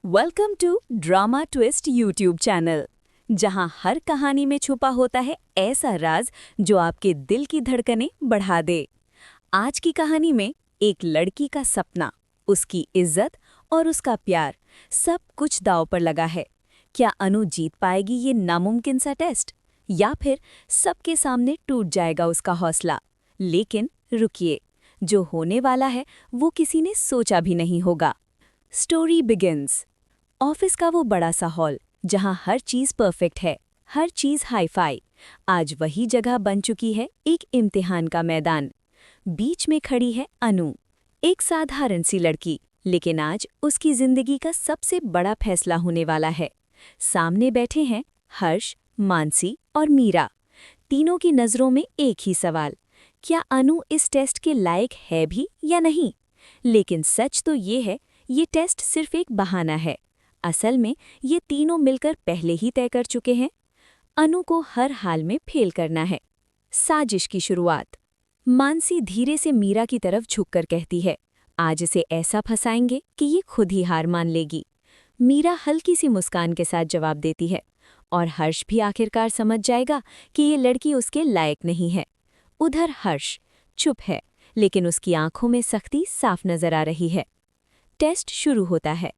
Welcome to drama twist YouTube channel, जहां हर कहानी में छुपा होता है ऐसा राज जो आपके दिल की धड़कनें बढ़ा दे। आज की कहानी में एक लड़की का सपना, उसकी इज्जत और उसका प्यार, सब कुछ दांव पर लगा है। क्या अनु जीत पाएगी ये नामुमकिन सा टेस्ट, या फिर सबके सामने टूट जाएगा उसका हौसला? लेकिन रुकिए, जो होने वाला है वो किसी ने सोचा भी नहीं होगा। Story begins. ऑफिस का वो बड़ा सा हॉल जहां हर चीज परफेक्ट है, हर चीज हाई फाई, आज वही जगह बन चुकी है एक इम्तिहान का मैदान। बीच में खड़ी है अनु, एक साधारण सी लड़की, लेकिन आज उसकी जिंदगी का सबसे बड़ा फैसला होने वाला है। सामने बैठे हैं हर्ष, मानसी और मीरा। तीनों की नजरों में एक ही सवाल, क्या अनु इस टेस्ट के लायक है भी या नहीं? लेकिन सच तो ये है, ये टेस्ट सिर्फ एक बहाना है। असल में ये तीनों मिलकर पहले ही तय कर चुके हैं, अनु को हर हाल में फेल करना है। साजिश की शुरुआत। मानसी धीरे से मीरा की तरफ झुककर कहती है, आज इसे ऐसा फंसाएंगे कि ये खुद ही हार मान लेगी। मीरा हल्की सी मुस्कान के साथ जवाब देती है, और हर्ष भी आखिरकार समझ जाएगा कि ये लड़की उसके लायक नहीं है। उधर हर्ष चुप है, लेकिन उसकी आंखों में सख्ती साफ नजर आ रही है। टेस्ट शुरू होता है।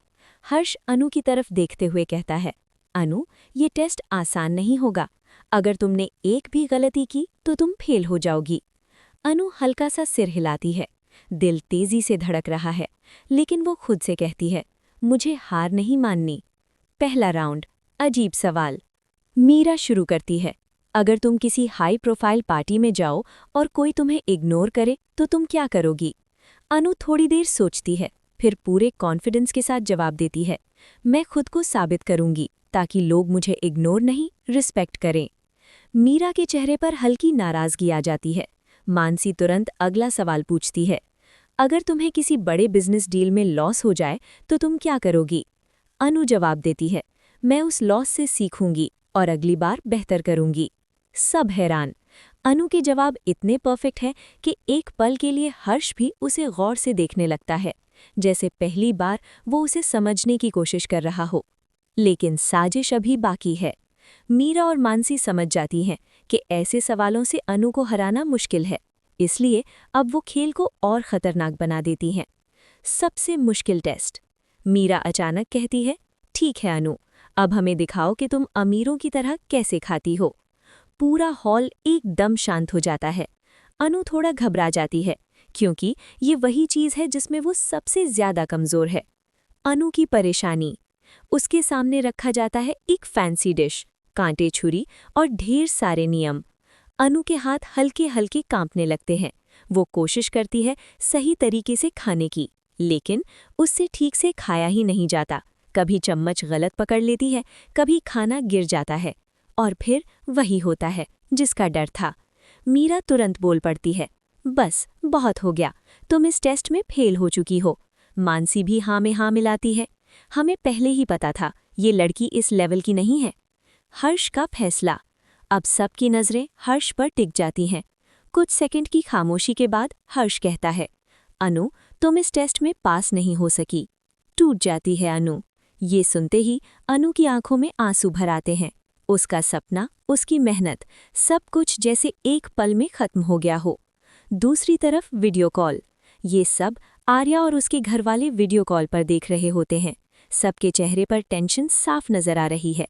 हर्ष अनु की तरफ देखते हुए कहता है, अनु, ये टेस्ट आसान नहीं होगा। अगर तुमने एक भी गलती की तो तुम फेल हो जाओगी। अनु हल्का सा सिर हिलाती है, दिल तेजी से धड़क रहा है, लेकिन वो खुद से कहती है, मुझे हार नहीं माननी। पहला राउंड, अजीब सवाल। मीरा शुरू करती है, अगर तुम किसी हाई प्रोफाइल पार्टी में जाओ और कोई तुम्हें इग्नोर करे तो तुम क्या करोगी? अनु थोड़ी देर सोचती है, फिर पूरे कॉन्फिडेंस के साथ जवाब देती है, मैं खुद को साबित करूंगी ताकि लोग मुझे इग्नोर नहीं, रिस्पेक्ट करें। मीरा के चेहरे पर हल्की नाराजगी आ जाती है। मानसी तुरंत अगला सवाल पूछती है, अगर तुम्हें किसी बड़े बिजनेस डील में लॉस हो जाए तो तुम क्या करोगी? अनु जवाब देती है, मैं उस लॉस से सीखूंगी और अगली बार बेहतर करूंगी। सब हैरान। अनु के जवाब इतने परफेक्ट हैं कि एक पल के लिए हर्ष भी उसे गौर से देखने लगता है, जैसे पहली बार वो उसे समझने की कोशिश कर रहा हो। लेकिन साजिश अभी बाकी है। मीरा और मानसी समझ जाती हैं कि ऐसे सवालों से अनु को हराना मुश्किल है, इसलिए अब वो खेल को और खतरनाक बना देती हैं। सबसे मुश्किल टेस्ट। मीरा अचानक कहती है, ठीक है अनु, अब हमें दिखाओ कि तुम अमीरों की तरह कैसे खाती हो। पूरा हॉल एकदम शांत हो जाता है। अनु थोड़ा घबरा जाती है, क्योंकि ये वही चीज़ है जिसमें वो सबसे ज्यादा कमजोर है। अनु की परेशानी। उसके सामने रखा जाता है एक फैंसी डिश, कांटे छुरी और ढेर सारे नियम। अनु के हाथ हल्के हल्के कांपने लगते हैं। वो कोशिश करती है सही तरीके से खाने की, लेकिन उससे ठीक से खाया ही नहीं जाता। कभी चम्मच गलत पकड़ लेती है, कभी खाना गिर जाता है, और फिर वही होता है जिसका डर था। मीरा तुरंत बोल पड़ती है, बस बहुत हो गया, तुम इस टेस्ट में फेल हो चुकी हो। मानसी भी हाँ में हाँ मिलाती है, हमें पहले ही पता था ये लड़की इस लेवल की नहीं है। हर्ष का फैसला। अब सबकी नज़रें हर्ष पर टिक जाती हैं। कुछ सेकंड की खामोशी के बाद हर्ष कहता है, अनु, तुम इस टेस्ट में पास नहीं हो सकी। टूट जाती है अनु। ये सुनते ही अनु की आंखों में आंसू भर आते हैं। उसका सपना, उसकी मेहनत, सब कुछ जैसे एक पल में खत्म हो गया हो। दूसरी तरफ वीडियो कॉल। ये सब आर्या और उसके घरवाले वीडियो कॉल पर देख रहे होते हैं। सबके चेहरे पर टेंशन साफ नजर आ रही है।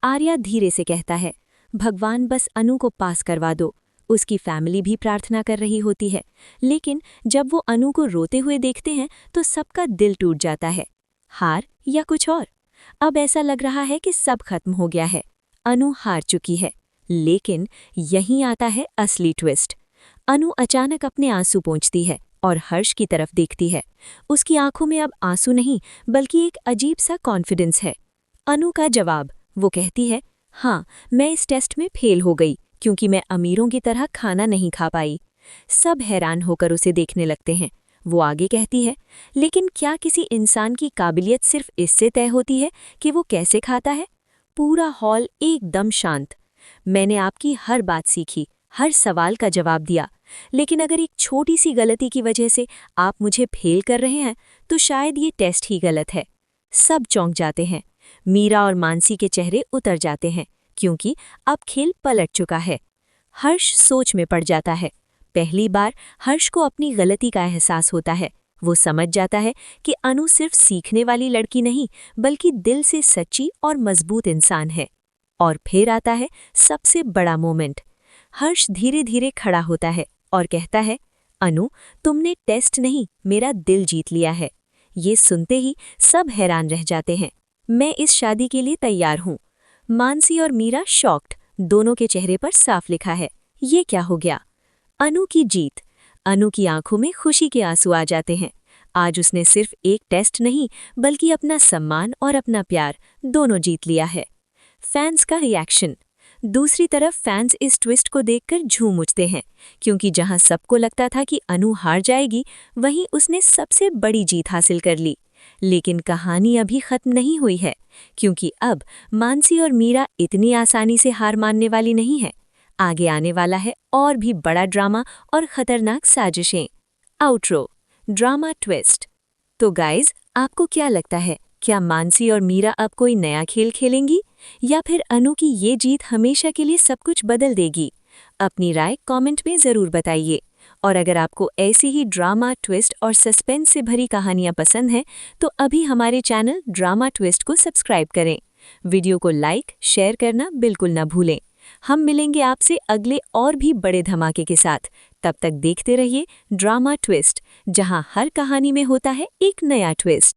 आर्या धीरे से कहता है, भगवान बस अनु को पास करवा दो। उसकी फैमिली भी प्रार्थना कर रही होती है, लेकिन जब वो अनु को रोते हुए देखते हैं तो सबका दिल टूट जाता है। हार या कुछ और? अब ऐसा लग रहा है कि सब खत्म हो गया है, अनु हार चुकी है। लेकिन यहीं आता है असली ट्विस्ट। अनु अचानक अपने आंसू पोंछती है और हर्ष की तरफ देखती है। उसकी आंखों में अब आंसू नहीं, बल्कि एक अजीब सा कॉन्फिडेंस है। अनु का जवाब, वो कहती है, हाँ, मैं इस टेस्ट में फेल हो गई क्योंकि मैं अमीरों की तरह खाना नहीं खा पाई। सब हैरान होकर उसे देखने लगते हैं। वो आगे कहती है, लेकिन क्या किसी इंसान की काबिलियत सिर्फ इससे तय होती है कि वो कैसे खाता है? पूरा हॉल एकदम शांत। मैंने आपकी हर बात सीखी, हर सवाल का जवाब दिया, लेकिन अगर एक छोटी सी गलती की वजह से आप मुझे फेल कर रहे हैं तो शायद ये टेस्ट ही गलत है। सब चौंक जाते हैं। मीरा और मानसी के चेहरे उतर जाते हैं क्योंकि अब खेल पलट चुका है। हर्ष सोच में पड़ जाता है। पहली बार हर्ष को अपनी गलती का एहसास होता है। वो समझ जाता है कि अनु सिर्फ सीखने वाली लड़की नहीं बल्कि दिल से सच्ची और मजबूत इंसान है। और फिर आता है सबसे बड़ा मोमेंट। हर्ष धीरे धीरे खड़ा होता है और कहता है, अनु, तुमने टेस्ट नहीं, मेरा दिल जीत लिया है। ये सुनते ही सब हैरान रह जाते हैं। मैं इस शादी के लिए तैयार हूँ। मानसी और मीरा शॉक्ड, दोनों के चेहरे पर साफ लिखा है, ये क्या हो गया? अनु की जीत। अनु की आंखों में खुशी के आंसू आ जाते हैं। आज उसने सिर्फ एक टेस्ट नहीं बल्कि अपना सम्मान और अपना प्यार दोनों जीत लिया है। फैंस का रिएक्शन। दूसरी तरफ फैंस इस ट्विस्ट को देखकर झूम उठते हैं क्योंकि जहां सबको लगता था कि अनु हार जाएगी, वहीं उसने सबसे बड़ी जीत हासिल कर ली। लेकिन कहानी अभी खत्म नहीं हुई है क्योंकि अब मानसी और मीरा इतनी आसानी से हार मानने वाली नहीं है। आगे आने वाला है और भी बड़ा ड्रामा और खतरनाक साजिशें। Outro, drama twist. तो गाइज, आपको क्या लगता है, क्या मानसी और मीरा अब कोई नया खेल खेलेंगी या फिर अनु की ये जीत हमेशा के लिए सब कुछ बदल देगी? अपनी राय कमेंट में ज़रूर बताइए। और अगर आपको ऐसी ही ड्रामा, ट्विस्ट और सस्पेंस से भरी कहानियां पसंद हैं तो अभी हमारे चैनल ड्रामा ट्विस्ट को सब्सक्राइब करें। वीडियो को लाइक, शेयर करना बिल्कुल न भूलें। हम मिलेंगे आपसे अगले और भी बड़े धमाके के साथ। तब तक देखते रहिए ड्रामा ट्विस्ट, जहां हर कहानी में होता है एक नया ट्विस्ट।